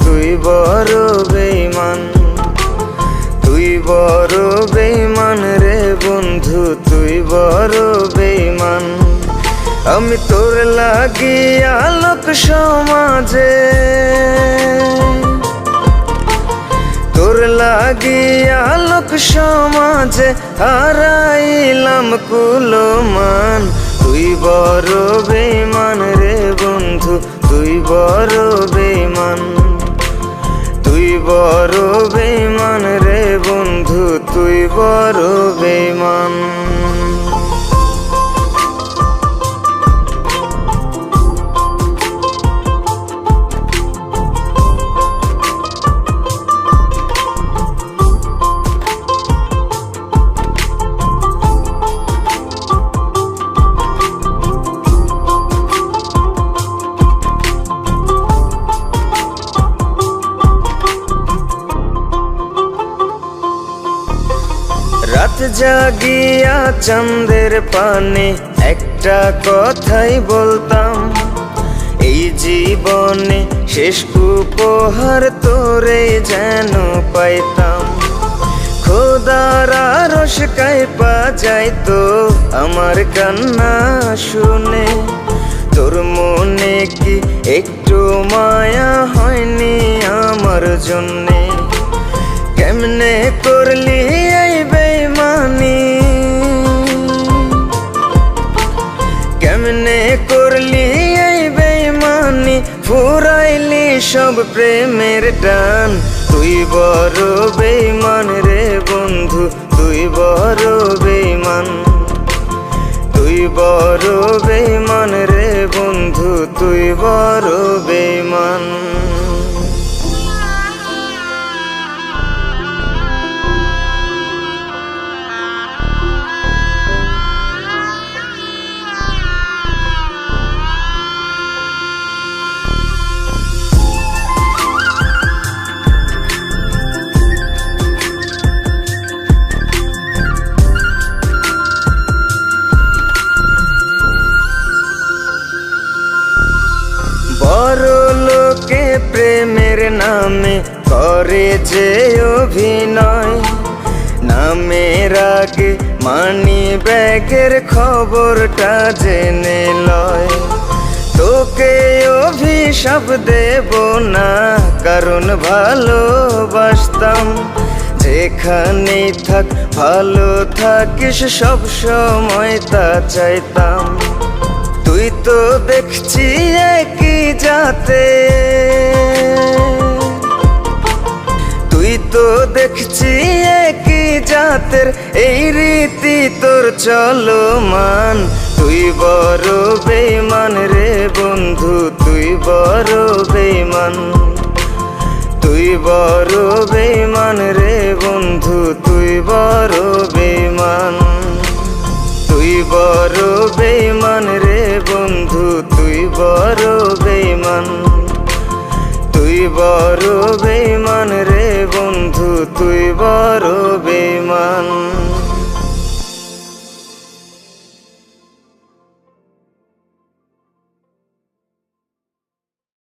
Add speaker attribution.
Speaker 1: তুই বড় বেঈমান। তুই বড় বেঈমান রে বন্ধু, তুই বড় বেঈমান। আমি তোর লাগিয়া লোক সমাজে, তোর লাগিয়া লোক সমাজে হারাইলাম কুলমান। তুই বড় বেঈমান রে বন্ধু, তুই বড় বেঈমান। তুই বড় বেঈমান রে বন্ধু, তুই বড় বেঈমান। রাত জাগিয়া চাঁদের পানে একটা কথাই বলতাম, এই জীবনে শেষ উপহার তোরে যেন পাইতাম। খোদার আরশ কাঁপা যাইতো আমার কান্না শুনে, তোর মনে কি একটু মায়া হয়নি আমার জন্যে? কেমনে করলি এই বেঈমানি, কেমনে করলি এই বেঈমানি, ফুরাইলি সব প্রেমের টান। তুই বড় বেঈমান রে বন্ধু, তুই বড় বেঈমান। তুই বড় বেঈমান রে বন্ধু, তুই বড় বেঈমান। বড় লোকে প্রেমের নামে করে যে অভিনয়, নামের আগে মানি ব্যাগের খবরটা জেনে লয়। তোকে অভিশাপ দেব না, কারণ ভালোবাসতাম। যেখানেই থাক ভালো থাকিস, সব সময় তা চাইতাম। তুই তো দেখছি একই জাতে, তুই তো দেখছি একই জাতের, এই রীতি তোর চলমান। তুই বড় বেঈমান রে বন্ধু, তুই বড় বেঈমান। তুই বড় বেঈমান রে বন্ধু, তুই বড় বেঈমান। তুই বড় বেঈমান রে বন্ধু, তুই বড় বেঈমান। তুই বড় বেঈমান রে বন্ধু, তুই বড়